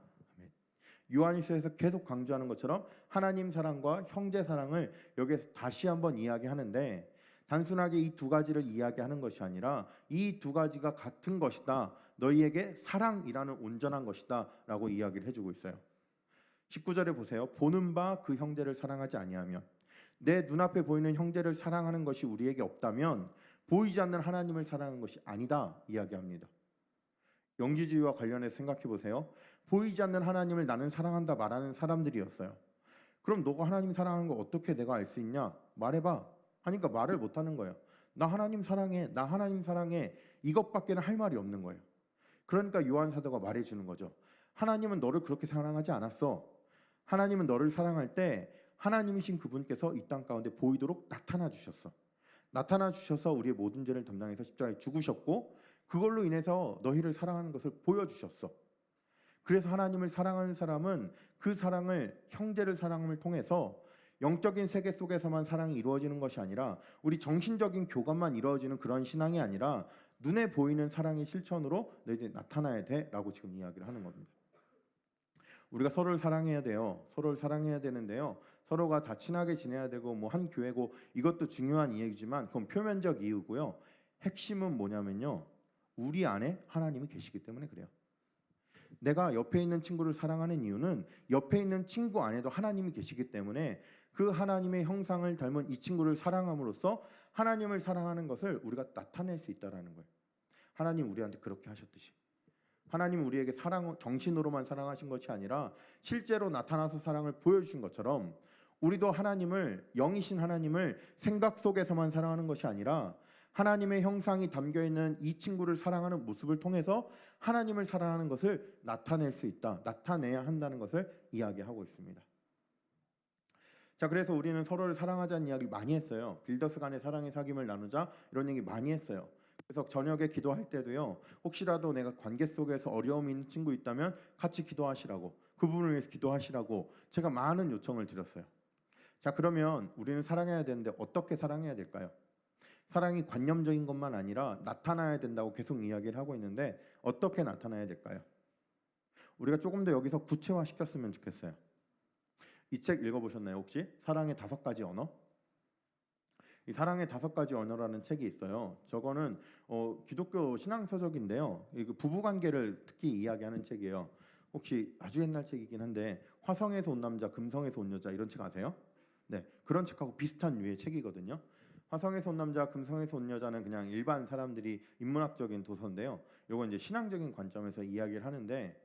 요한일서에서 계속 강조하는 것처럼 하나님 사랑과 형제 사랑을 여기에서 다시 한번 이야기하는데 단순하게 이 두 가지를 이야기하는 것이 아니라 이 두 가지가 같은 것이다. 너희에게 사랑이라는 온전한 것이다 라고 이야기를 해주고 있어요. 19절에 보세요. 보는 바 그 형제를 사랑하지 아니하면, 내 눈앞에 보이는 형제를 사랑하는 것이 우리에게 없다면 보이지 않는 하나님을 사랑하는 것이 아니다 이야기합니다. 영지주의와 관련해서 생각해 보세요. 보이지 않는 하나님을 나는 사랑한다 말하는 사람들이었어요. 그럼 너가 하나님 사랑하는 거 어떻게 내가 알 수 있냐? 말해봐 하니까 말을 못하는 거예요. 나 하나님 사랑해, 나 하나님 사랑해, 이것밖에는 할 말이 없는 거예요. 그러니까 요한 사도가 말해주는 거죠. 하나님은 너를 그렇게 사랑하지 않았어. 하나님은 너를 사랑할 때 하나님이신 그분께서 이 땅 가운데 보이도록 나타나 주셨어. 나타나 주셔서 우리의 모든 죄를 담당해서 십자가에 죽으셨고 그걸로 인해서 너희를 사랑하는 것을 보여주셨어. 그래서 하나님을 사랑하는 사람은 그 사랑을, 형제를 사랑함을 통해서 영적인 세계 속에서만 사랑이 이루어지는 것이 아니라 우리 정신적인 교감만 이루어지는 그런 신앙이 아니라 눈에 보이는 사랑의 실천으로 너희들이 나타나야 돼라고 지금 이야기를 하는 겁니다. 우리가 서로를 사랑해야 돼요. 서로를 사랑해야 되는데요. 서로가 다 친하게 지내야 되고 뭐 한 교회고 이것도 중요한 이야기지만 그건 표면적 이유고요. 핵심은 뭐냐면요. 우리 안에 하나님이 계시기 때문에 그래요. 내가 옆에 있는 친구를 사랑하는 이유는 옆에 있는 친구 안에도 하나님이 계시기 때문에 그 하나님의 형상을 닮은 이 친구를 사랑함으로써 하나님을 사랑하는 것을 우리가 나타낼 수 있다라는 거예요. 하나님 우리한테 그렇게 하셨듯이. 하나님 우리에게 사랑, 정신으로만 사랑하신 것이 아니라 실제로 나타나서 사랑을 보여주신 것처럼 우리도 하나님을, 영이신 하나님을 생각 속에서만 사랑하는 것이 아니라 하나님의 형상이 담겨있는 이 친구를 사랑하는 모습을 통해서 하나님을 사랑하는 것을 나타낼 수 있다. 나타내야 한다는 것을 이야기하고 있습니다. 자, 그래서 우리는 서로를 사랑하자는 이야기를 많이 했어요. 빌더스 간의 사랑의 사귐을 나누자 이런 얘기 많이 했어요. 그래서 저녁에 기도할 때도요. 혹시라도 내가 관계 속에서 어려움이 있는 친구 있다면 같이 기도하시라고, 그 부분을 위해서 기도하시라고 제가 많은 요청을 드렸어요. 자, 그러면 우리는 사랑해야 되는데 어떻게 사랑해야 될까요? 사랑이 관념적인 것만 아니라 나타나야 된다고 계속 이야기를 하고 있는데 어떻게 나타나야 될까요? 우리가 조금 더 여기서 구체화시켰으면 좋겠어요. 이 책 읽어보셨나요 혹시? 사랑의 5가지 언어? 이 사랑의 5가지 언어라는 책이 있어요. 저거는 기독교 신앙서적인데요. 그 부부관계를 특히 이야기하는 책이에요. 혹시 아주 옛날 책이긴 한데 화성에서 온 남자, 금성에서 온 여자 이런 책 아세요? 네, 그런 책하고 비슷한 류의 책이거든요. 화성에서 온 남자, 금성에서 온 여자는 그냥 일반 사람들이 인문학적인 도서인데요. 요건 이제 신앙적인 관점에서 이야기를 하는데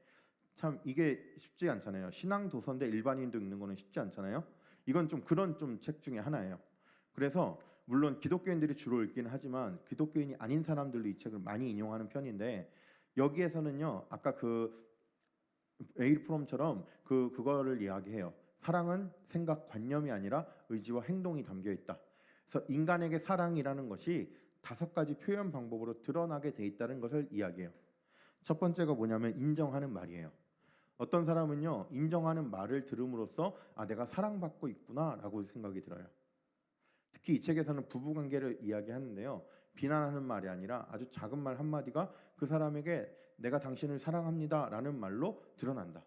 참 이게 쉽지 않잖아요. 신앙 도서인데 일반인도 읽는 거는 쉽지 않잖아요. 이건 좀 그런 좀 책 중에 하나예요. 그래서 물론 기독교인들이 주로 읽긴 하지만 기독교인이 아닌 사람들도 이 책을 많이 인용하는 편인데 여기에서는요. 아까 그 에일 프롬처럼 그거를 이야기해요. 사랑은 생각 관념이 아니라 의지와 행동이 담겨 있다. 그래서 인간에게 사랑이라는 것이 5가지 표현 방법으로 드러나게 돼 있다는 것을 이야기해요. 첫 번째가 뭐냐면 인정하는 말이에요. 어떤 사람은요. 인정하는 말을 들음으로써 아 내가 사랑받고 있구나라고 생각이 들어요. 특히 이 책에서는 부부관계를 이야기하는데요. 비난하는 말이 아니라 아주 작은 말 한마디가 그 사람에게 내가 당신을 사랑합니다라는 말로 드러난다.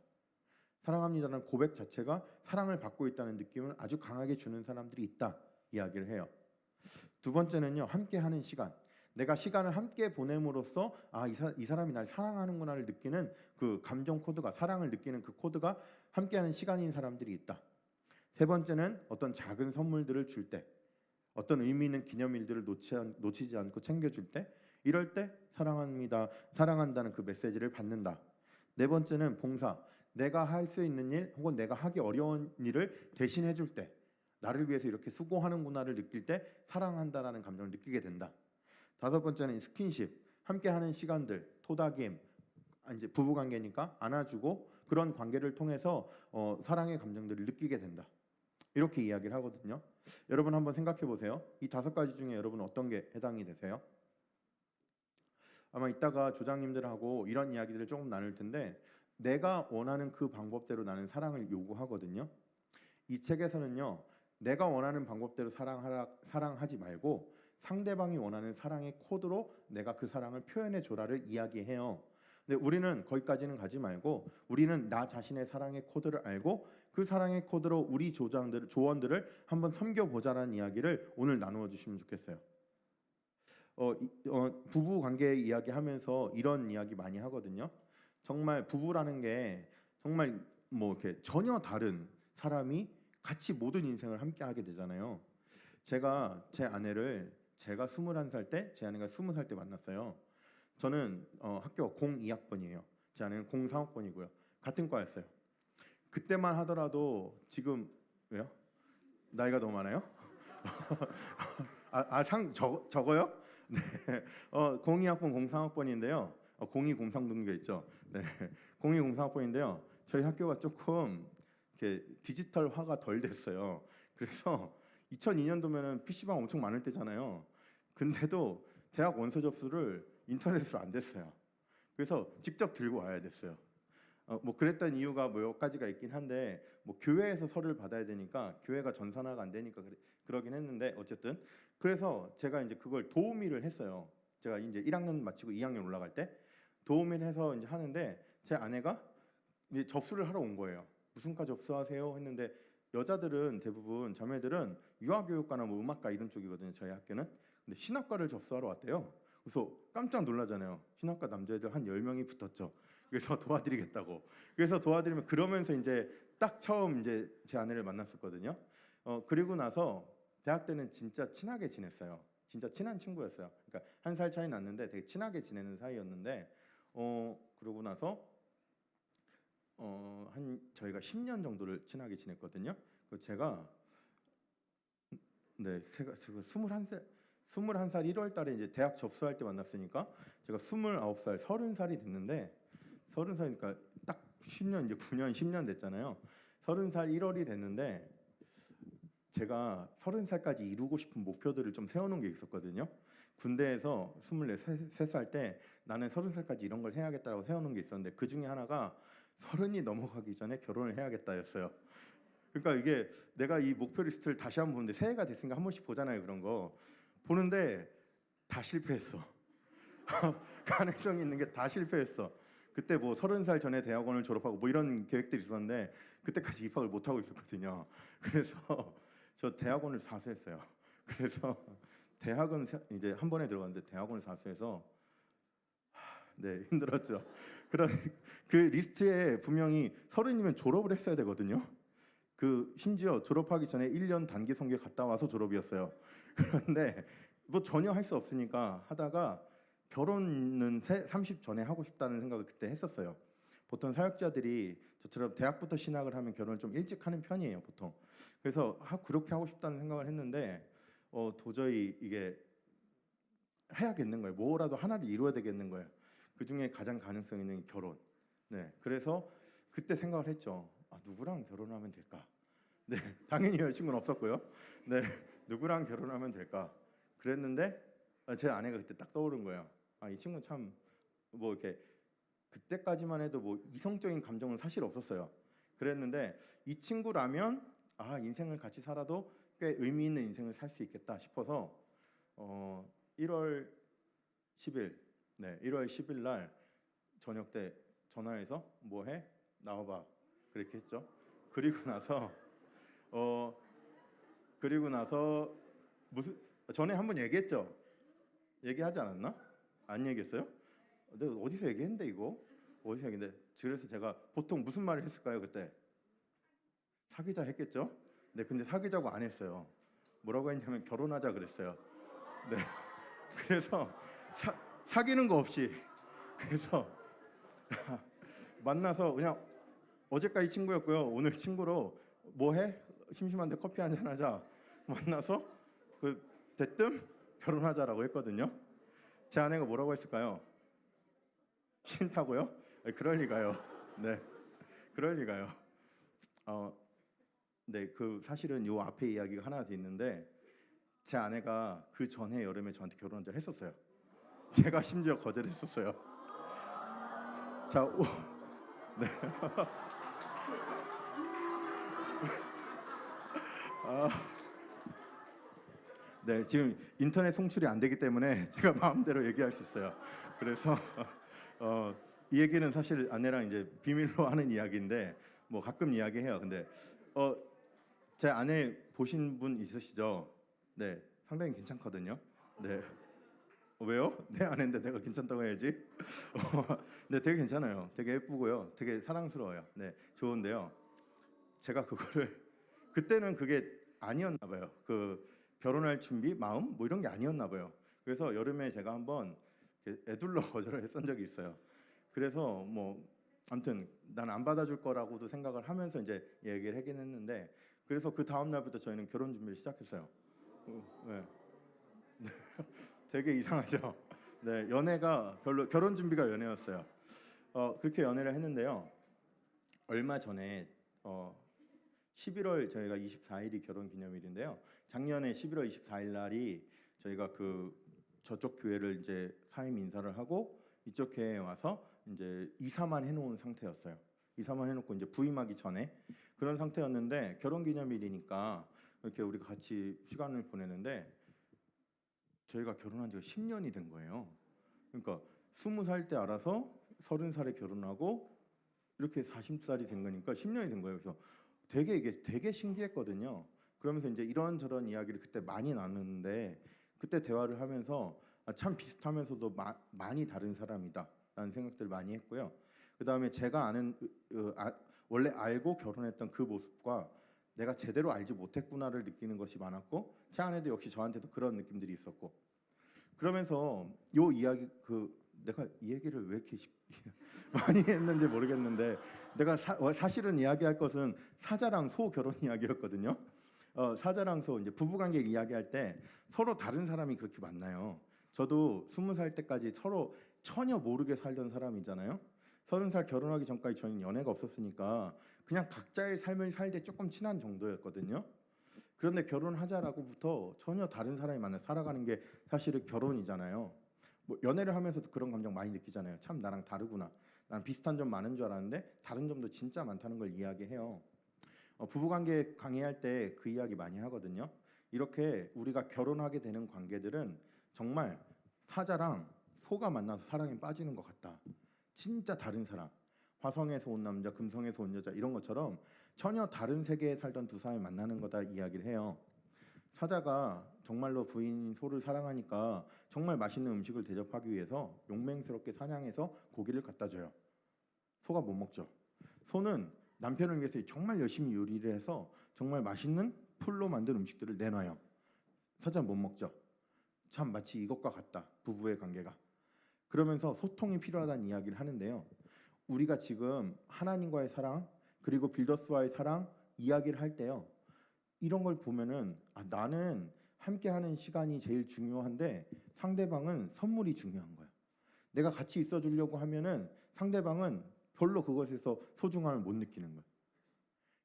사랑합니다라는 고백 자체가 사랑을 받고 있다는 느낌을 아주 강하게 주는 사람들이 있다 이야기를 해요. 두 번째는요. 함께하는 시간. 내가 시간을 함께 보냄으로써 이 사람이 날 사랑하는구나를 느끼는 그 감정 코드가, 사랑을 느끼는 그 코드가 함께하는 시간인 사람들이 있다. 세 번째는 어떤 작은 선물들을 줄 때, 어떤 의미 있는 기념일들을 놓치지 않고 챙겨줄 때, 이럴 때 사랑합니다, 사랑한다는 그 메시지를 받는다. 네 번째는 봉사, 내가 할 수 있는 일 혹은 내가 하기 어려운 일을 대신해 줄 때, 나를 위해서 이렇게 수고하는구나를 느낄 때 사랑한다라는 감정을 느끼게 된다. 다섯 번째는 스킨십, 함께하는 시간들, 토닥임, 이제 부부관계니까 안아주고 그런 관계를 통해서 사랑의 감정들을 느끼게 된다. 이렇게 이야기를 하거든요. 여러분 한번 생각해 보세요. 이 다섯 가지 중에 여러분 어떤 게 해당이 되세요? 아마 이따가 조장님들하고 이런 이야기들을 조금 나눌 텐데, 내가 원하는 그 방법대로 나는 사랑을 요구하거든요. 이 책에서는요, 내가 원하는 방법대로 사랑하지 말고 상대방이 원하는 사랑의 코드로 내가 그 사랑을 표현해 줘라를 이야기해요. 근데 우리는 거기까지는 가지 말고, 우리는 나 자신의 사랑의 코드를 알고 그 사랑의 코드로 우리 조원들을 한번 섬겨보자라는 이야기를 오늘 나누어 주시면 좋겠어요. 부부 관계 이야기하면서 이런 이야기 많이 하거든요. 정말 부부라는 게 정말 뭐 이렇게 전혀 다른 사람이 같이 모든 인생을 함께 하게 되잖아요. 제가 제 아내를 제가 21살 때, 제 아내가 20살 때 만났어요. 저는 학교 02학번이에요. 제 아내는 03학번이고요. 같은 과였어요. 그때만 하더라도 지금 왜요? 나이가 너무 많아요? 적어요? 네. 02학번 03학번인데요. 0203 등교 있죠. 네. 0203학번인데요. 저희 학교가 조금 이렇게 디지털화가 덜 됐어요. 그래서 2002년도면은 PC방 엄청 많을 때잖아요. 근데도 대학 원서 접수를 인터넷으로 안 됐어요. 그래서 직접 들고 와야 됐어요. 뭐 그랬던 이유가 뭐 몇 가지가 있긴 한데, 뭐 교회에서 서류를 받아야 되니까 교회가 전산화가 안 되니까 그러긴 했는데, 어쨌든 그래서 제가 이제 그걸 도우미를 했어요. 제가 이제 1학년 마치고 2학년 올라갈 때 도우미를 해서 이제 하는데, 제 아내가 이제 접수를 하러 온 거예요. 무슨 과 접수하세요? 했는데, 여자들은 대부분 자매들은 유아교육과나 뭐 음악과 이런 쪽이거든요. 저희 학교는. 근데 신학과를 접수하러 왔대요. 그래서 깜짝 놀라잖아요. 신학과 남자애들 한 10명이 붙었죠. 그래서 도와드리겠다고. 그래서 도와드리면, 그러면서 이제 딱 처음 이제 제 아내를 만났었거든요. 그리고 나서 대학 때는 진짜 친하게 지냈어요. 진짜 친한 친구였어요. 그러니까 한 살 차이 났는데 되게 친하게 지내는 사이였는데, 그러고 나서 한 저희가 10년 정도를 친하게 지냈거든요. 그 제가 지금 21살 1월 달에 이제 대학 접수할 때 만났으니까 제가 29살, 30살이 됐는데, 30살이니까 딱 10년, 이제 9년, 10년 됐잖아요. 30살 1월이 됐는데, 제가 30살까지 이루고 싶은 목표들을 좀 세워놓은 게 있었거든요. 군대에서 23살 때 나는 30살까지 이런 걸 해야겠다라고 세워놓은 게 있었는데, 그 중에 하나가 30이 넘어가기 전에 결혼을 해야겠다였어요. 그러니까 이게 내가 이 목표 리스트를 다시 한번 보는데, 새해가 됐으니까 한 번씩 보잖아요. 그런 거 보는데 다 실패했어. 가능성이 있는 게 다 실패했어. 그때 뭐 30살 전에 대학원을 졸업하고 뭐 이런 계획들이 있었는데, 그때까지 입학을 못 하고 있었거든요. 그래서 저 대학원을 사수했어요. 그래서 대학은 이제 한 번에 들어갔는데 대학원을 사수해서 네, 힘들었죠. 그런 그 리스트에 분명히 30이면 졸업을 했어야 되거든요. 그 심지어 졸업하기 전에 1년 단기 선교 갔다 와서 졸업이었어요. 그런데 뭐 전혀 할 수 없으니까 하다가, 결혼은 30 전에 하고 싶다는 생각을 그때 했었어요. 보통 사역자들이 저처럼 대학부터 신학을 하면 결혼을 좀 일찍 하는 편이에요, 보통. 그래서 그렇게 하고 싶다는 생각을 했는데, 도저히 이게 해야겠는 거예요. 뭐라도 하나를 이루어야 되겠는 거예요. 그 중에 가장 가능성 있는 결혼. 네, 그래서 그때 생각을 했죠. 누구랑 결혼하면 될까? 네, 당연히 여자친구는 없었고요. 네, 누구랑 결혼하면 될까? 그랬는데 제 아내가 그때 딱 떠오른 거예요. 이 친구 참 뭐 이렇게, 그때까지만 해도 뭐 이성적인 감정은 사실 없었어요. 그랬는데 이 친구라면 인생을 같이 살아도 꽤 의미 있는 인생을 살 수 있겠다 싶어서 1월 10일, 네, 1월 10일 날 저녁 때 전화해서 뭐 해? 나와봐. 그렇게 했죠. 그리고 나서 그리고 나서 무슨 전에 한번 얘기했죠. 얘기하지 않았나? 안 얘기했어요? 내가 어디서 얘기했는데 이거? 어디서 얘기했는데 그래서 제가 보통 무슨 말을 했을까요 그때? 사귀자 했겠죠? 네, 근데 사귀자고 안 했어요. 뭐라고 했냐면 결혼하자 그랬어요. 네, 그래서 사귀는 거 없이 그래서 만나서 그냥 어제까지 친구였고요. 오늘 친구로 뭐 해? 심심한데 커피 한잔 하자. 만나서 그 대뜸 결혼하자라고 했거든요. 제 아내가 뭐라고 했을까요? 싫다고요? 네, 그럴 리가요. 네, 그럴 리가요. 어, 네, 그 사실은 요 앞에 이야기가 하나 더 있는데 제 아내가 그 전에 여름에 저한테 결혼 을 했었어요. 제가 심지어 거절했었어요. 자, 네. 아, 네, 지금 인터넷 송출이 안 되기 때문에 제가 마음대로 얘기할 수 있어요. 그래서 어, 이 얘기는 사실 아내랑 이제 비밀로 하는 이야기인데 뭐 가끔 이야기해요. 근데 제 아내 보신 분 있으시죠? 네, 상당히 괜찮거든요. 네, 왜요? 내 아내인데 내가 괜찮다고 해야지. 네, 되게 괜찮아요. 되게 예쁘고요. 되게 사랑스러워요. 네, 좋은데요. 제가 그거를 그때는 그게 아니었나 봐요. 그 결혼할 준비, 마음 뭐 이런 게 아니었나 봐요. 그래서 여름에 제가 한번 애둘러 거절을 했던 적이 있어요. 그래서 뭐 아무튼 난 안 받아줄 거라고도 생각을 하면서 이제 얘기를 하긴 했는데 그래서 그 다음 날부터 저희는 결혼 준비를 시작했어요. 네. 되게 이상하죠. 네, 연애가 별로 결혼 준비가 연애였어요. 그렇게 연애를 했는데요. 얼마 전에 11월 저희가 24일이 결혼 기념일인데요. 작년에 11월 24일 날이 저희가 그 저쪽 교회를 이제 사임 인사를 하고 이쪽 교회에 와서 이제 이사만 해놓은 상태였어요. 이사만 해놓고 이제 부임하기 전에 그런 상태였는데 결혼 기념일이니까 이렇게 우리가 같이 시간을 보내는데 저희가 결혼한 지가 10년이 된 거예요. 그러니까 20살 때 알아서 30살에 결혼하고 이렇게 40살이 된 거니까 10년이 된 거예요. 그래서 이게 되게 신기했거든요. 그러면서 이제 이런저런 이야기를 그때 많이 나눴는데 그때 대화를 하면서 참 비슷하면서도 많이 다른 사람이다라는 생각들을 많이 했고요. 그 다음에 제가 아는 원래 알고 결혼했던 그 모습과 내가 제대로 알지 못했구나를 느끼는 것이 많았고 제 아내도 역시 저한테도 그런 느낌들이 있었고 그러면서 요 이야기 내가 이 얘기를 왜 이렇게 많이 했는지 모르겠는데 내가 사실은 이야기할 것은 사자랑 소 결혼 이야기였거든요. 사자랑 소 이제 부부관계 이야기할 때 서로 다른 사람이 그렇게 만나요. 저도 20살 때까지 서로 전혀 모르게 살던 사람이잖아요. 30살 결혼하기 전까지 저는 연애가 없었으니까 그냥 각자의 삶을 살때 조금 친한 정도였거든요. 그런데 결혼하자라고부터 전혀 다른 사람이 만나 살아가는 게 사실은 결혼이잖아요. 뭐 연애를 하면서도 그런 감정 많이 느끼잖아요. 참 나랑 다르구나. 난 비슷한 점 많은 줄 알았는데 다른 점도 진짜 많다는 걸 이야기해요. 부부관계 강의할 때 그 이야기 많이 하거든요. 이렇게 우리가 결혼하게 되는 관계들은 정말 사자랑 소가 만나서 사랑에 빠지는 것 같다. 진짜 다른 사람. 화성에서 온 남자, 금성에서 온 여자 이런 것처럼 전혀 다른 세계에 살던 두 사람이 만나는 거다 이야기를 해요. 사자가 정말로 부인 소를 사랑하니까 정말 맛있는 음식을 대접하기 위해서 용맹스럽게 사냥해서 고기를 갖다 줘요. 소가 못 먹죠. 소는 남편을 위해서 정말 열심히 요리를 해서 정말 맛있는 풀로 만든 음식들을 내놔요. 사자는 못 먹죠. 참 마치 이것과 같다. 부부의 관계가. 그러면서 소통이 필요하다는 이야기를 하는데요. 우리가 지금 하나님과의 사랑 그리고 빌더스와의 사랑 이야기를 할 때요. 이런 걸 보면은 나는 함께하는 시간이 제일 중요한데 상대방은 선물이 중요한 거야. 내가 같이 있어주려고 하면은 상대방은 별로 그것에서 소중함을 못 느끼는 거야.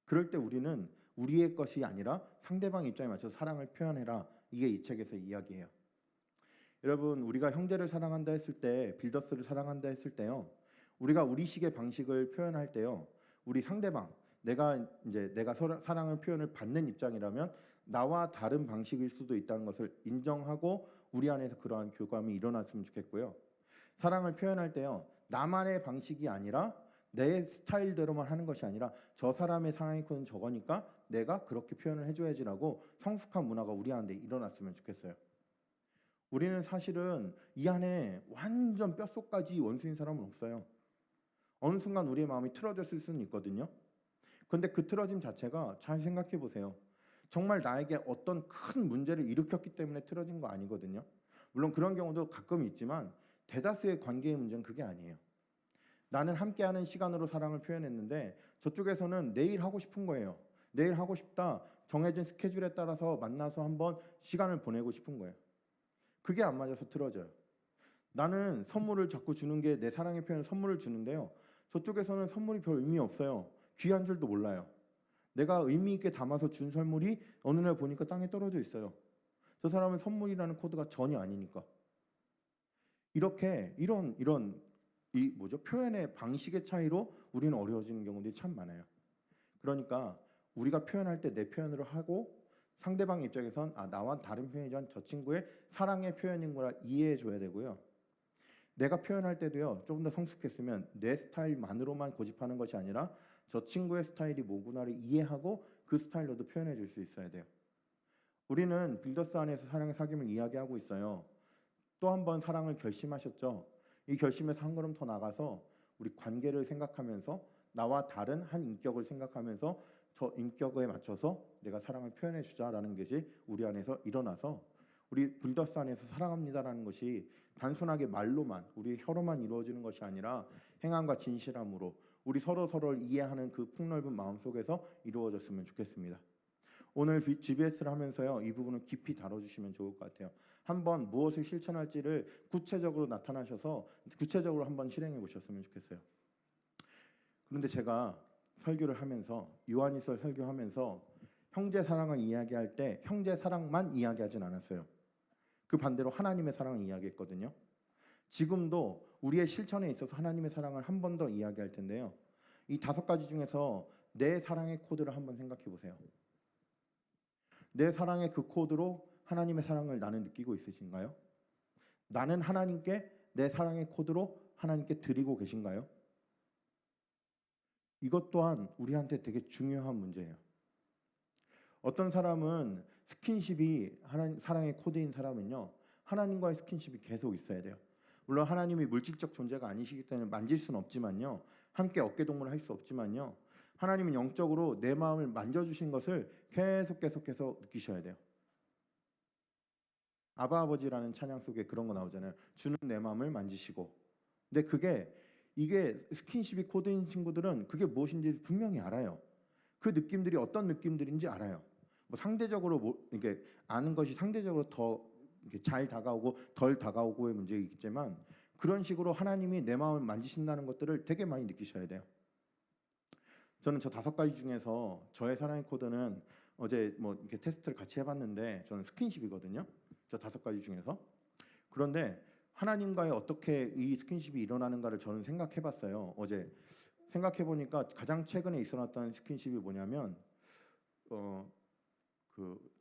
그럴 때 우리는 우리의 것이 아니라 상대방 입장에 맞춰서 사랑을 표현해라. 이게 이 책에서 이야기해요. 여러분 우리가 형제를 사랑한다 했을 때 빌더스를 사랑한다 했을 때요. 우리가 우리식의 방식을 표현할 때요. 우리 상대방 내가 사랑을 표현을 받는 입장이라면 나와 다른 방식일 수도 있다는 것을 인정하고 우리 안에서 그러한 교감이 일어났으면 좋겠고요. 사랑을 표현할 때요. 나만의 방식이 아니라 내 스타일대로만 하는 것이 아니라 저 사람의 사랑의 코드는 저거니까 내가 그렇게 표현을 해줘야지라고 성숙한 문화가 우리 안에 일어났으면 좋겠어요. 우리는 사실은 이 안에 완전 뼛속까지 원수인 사람은 없어요. 어느 순간 우리의 마음이 틀어졌을 수는 있거든요. 그런데 그 틀어짐 자체가 잘 생각해 보세요. 정말 나에게 어떤 큰 문제를 일으켰기 때문에 틀어진 거 아니거든요. 물론 그런 경우도 가끔 있지만 대다수의 관계의 문제는 그게 아니에요. 나는 함께하는 시간으로 사랑을 표현했는데 저쪽에서는 내일 하고 싶은 거예요. 내일 하고 싶다. 정해진 스케줄에 따라서 만나서 한번 시간을 보내고 싶은 거예요. 그게 안 맞아서 틀어져요. 나는 선물을 자꾸 주는 게 내 사랑의 표현 선물을 주는데요. 저쪽에서는 선물이 별 의미 없어요. 귀한 줄도 몰라요. 내가 의미 있게 담아서 준 선물이 어느 날 보니까 땅에 떨어져 있어요. 저 사람은 선물이라는 코드가 전혀 아니니까. 이렇게 이런 이 표현의 방식의 차이로 우리는 어려워지는 경우들이 참 많아요. 그러니까 우리가 표현할 때 내 표현으로 하고 상대방 입장에선 나와 다른 표현이지만 저 친구의 사랑의 표현인 거라 이해해 줘야 되고요. 내가 표현할 때도요. 조금 더 성숙했으면 내 스타일만으로만 고집하는 것이 아니라 저 친구의 스타일이 뭐구나를 이해하고 그 스타일로도 표현해 줄 수 있어야 돼요. 우리는 빌더스 안에서 사랑의 사귐을 이야기하고 있어요. 또 한 번 사랑을 결심하셨죠. 이 결심에서 한 걸음 더 나가서 우리 관계를 생각하면서 나와 다른 한 인격을 생각하면서 저 인격에 맞춰서 내가 사랑을 표현해 주자라는 것이 우리 안에서 일어나서 우리 빌더스 안에서 사랑합니다라는 것이 단순하게 말로만 우리 혀로만 이루어지는 것이 아니라 행함과 진실함으로 우리 서로를 이해하는 그 폭넓은 마음 속에서 이루어졌으면 좋겠습니다. 오늘 GBS를 하면서요. 이 부분을 깊이 다뤄주시면 좋을 것 같아요. 한번 무엇을 실천할지를 구체적으로 나타나셔서 구체적으로 한번 실행해 보셨으면 좋겠어요. 그런데 제가 설교를 하면서 요한일서 설교하면서 형제 사랑을 이야기할 때 형제 사랑만 이야기하진 않았어요. 그 반대로 하나님의 사랑을 이야기했거든요. 지금도 우리의 실천에 있어서 하나님의 사랑을 한 번 더 이야기할 텐데요. 이 5가지 중에서 내 사랑의 코드를 한번 생각해 보세요. 내 사랑의 그 코드로 하나님의 사랑을 나는 느끼고 있으신가요? 나는 하나님께 내 사랑의 코드로 하나님께 드리고 계신가요? 이것 또한 우리한테 되게 중요한 문제예요. 어떤 사람은 스킨십이 사랑의 코드인 사람은요. 하나님과의 스킨십이 계속 있어야 돼요. 물론 하나님이 물질적 존재가 아니시기 때문에 만질 수는 없지만요. 함께 어깨동무를 할 수 없지만요. 하나님은 영적으로 내 마음을 만져주신 것을 계속해서 느끼셔야 돼요. 아바 아버지라는 찬양 속에 그런 거 나오잖아요. 주는 내 마음을 만지시고. 근데 이게 스킨십이 코드인 친구들은 그게 무엇인지 분명히 알아요. 그 느낌들이 어떤 느낌들인지 알아요. 뭐 상대적으로 이렇게 아는 것이 상대적으로 더 잘 다가오고 덜 다가오고의 문제이겠지만 그런 식으로 하나님이 내 마음을 만지신다는 것들을 되게 많이 느끼셔야 돼요. 저는 저 5가지 중에서 저의 사랑의 코드는 어제 뭐 이렇게 테스트를 같이 해봤는데 저는 스킨십이거든요. 저 5가지 중에서. 그런데 하나님과의 어떻게 이 스킨십이 일어나는가를 저는 생각해봤어요. 어제 생각해보니까 가장 최근에 있어놨던 스킨십이 뭐냐면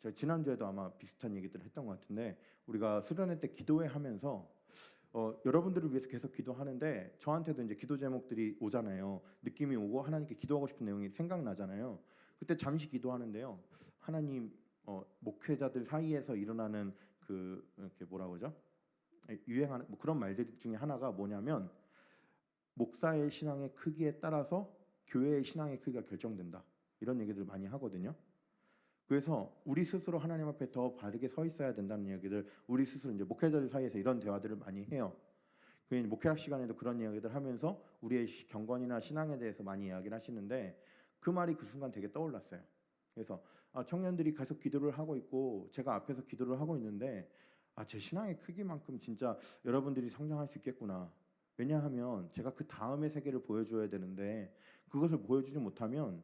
제가 지난주에도 아마 비슷한 얘기들을 했던 것 같은데 우리가 수련회 때 기도회 하면서 여러분들을 위해서 계속 기도하는데 저한테도 이제 기도 제목들이 오잖아요. 느낌이 오고 하나님께 기도하고 싶은 내용이 생각나잖아요. 그때 잠시 기도하는데요. 하나님 목회자들 사이에서 일어나는 이렇게 뭐라고 그러죠? 유행하는 뭐 그런 말들 중에 하나가 뭐냐면 목사의 신앙의 크기에 따라서 교회의 신앙의 크기가 결정된다. 이런 얘기들 많이 하거든요. 그래서 우리 스스로 하나님 앞에 더 바르게 서 있어야 된다는 얘기들 우리 스스로 이제 목회자들 사이에서 이런 대화들을 많이 해요. 그 목회학 시간에도 그런 이야기들 하면서 우리의 경건이나 신앙에 대해서 많이 이야기를 하시는데 그 말이 그 순간 되게 떠올랐어요. 그래서 청년들이 계속 기도를 하고 있고 제가 앞에서 기도를 하고 있는데 제 신앙의 크기만큼 진짜 여러분들이 성장할 수 있겠구나. 왜냐하면 제가 그 다음의 세계를 보여줘야 되는데 그것을 보여주지 못하면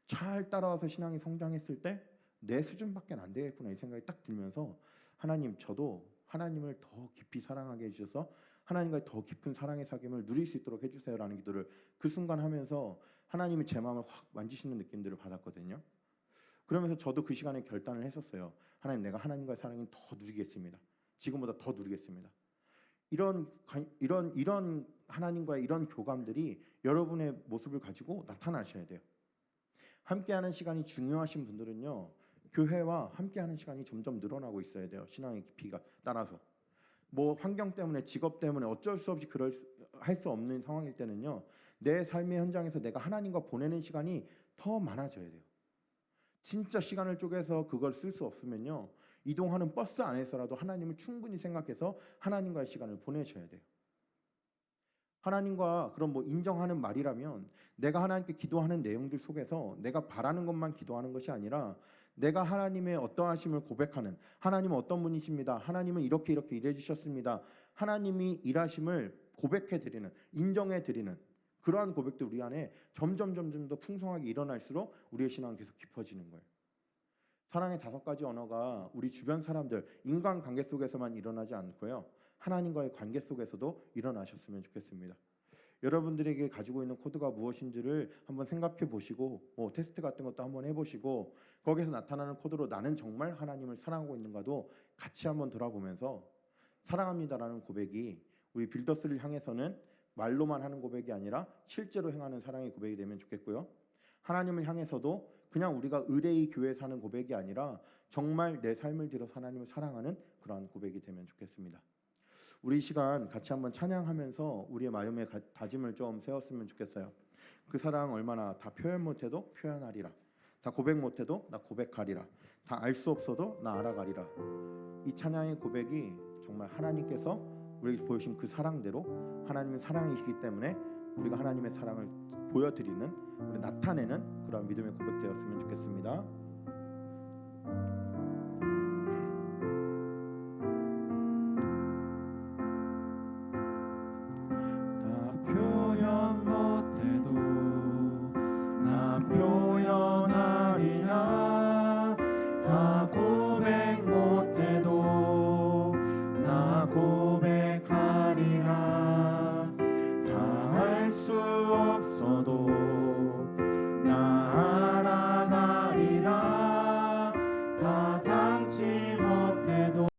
잘 따라와서 신앙이 성장했을 때 내 수준밖에 안 되겠구나 이 생각이 딱 들면서 하나님 저도 하나님을 더 깊이 사랑하게 해주셔서 하나님과의 더 깊은 사랑의 사귐을 누릴 수 있도록 해주세요라는 기도를 그 순간 하면서 하나님이 제 마음을 확 만지시는 느낌들을 받았거든요. 그러면서 저도 그 시간에 결단을 했었어요. 하나님 내가 하나님과의 사랑을 더 누리겠습니다. 지금보다 더 누리겠습니다. 이런 하나님과의 이런 교감들이 여러분의 모습을 가지고 나타나셔야 돼요. 함께하는 시간이 중요하신 분들은요. 교회와 함께하는 시간이 점점 늘어나고 있어야 돼요. 신앙의 깊이가 따라서. 뭐 환경 때문에 직업 때문에 어쩔 수 없이 할 수 없는 상황일 때는요. 내 삶의 현장에서 내가 하나님과 보내는 시간이 더 많아져야 돼요. 진짜 시간을 쪼개서 그걸 쓸 수 없으면요. 이동하는 버스 안에서라도 하나님을 충분히 생각해서 하나님과의 시간을 보내셔야 돼요. 하나님과 그런 뭐 인정하는 말이라면 내가 하나님께 기도하는 내용들 속에서 내가 바라는 것만 기도하는 것이 아니라 내가 하나님의 어떠하심을 고백하는, 하나님은 어떤 분이십니다. 하나님은 이렇게 이렇게 일해 주셨습니다. 하나님이 일하심을 고백해 드리는, 인정해 드리는 그러한 고백도 우리 안에 점점 더 풍성하게 일어날수록 우리의 신앙은 계속 깊어지는 거예요. 사랑의 5가지 언어가 우리 주변 사람들, 인간관계 속에서만 일어나지 않고요. 하나님과의 관계 속에서도 일어나셨으면 좋겠습니다. 여러분들에게 가지고 있는 코드가 무엇인지를 한번 생각해 보시고 테스트 같은 것도 한번 해보시고 거기서 나타나는 코드로 나는 정말 하나님을 사랑하고 있는가도 같이 한번 돌아보면서 사랑합니다라는 고백이 우리 빌더스를 향해서는 말로만 하는 고백이 아니라 실제로 행하는 사랑의 고백이 되면 좋겠고요. 하나님을 향해서도 그냥 우리가 의뢰의 교회에 사는 고백이 아니라 정말 내 삶을 들여서 하나님을 사랑하는 그러한 고백이 되면 좋겠습니다. 우리 시간 같이 한번 찬양하면서 우리의 마음의 다짐을 좀 세웠으면 좋겠어요. 그 사랑 얼마나 다 표현 못해도 표현하리라. 다 고백 못해도 나 고백하리라. 다 알 수 없어도 나 알아가리라. 이 찬양의 고백이 정말 하나님께서 우리에게 보여주신 그 사랑대로 하나님은 사랑이시기 때문에 우리가 하나님의 사랑을 보여드리는, 우리 나타내는 그런 믿음의 고백되었으면 좋겠습니다.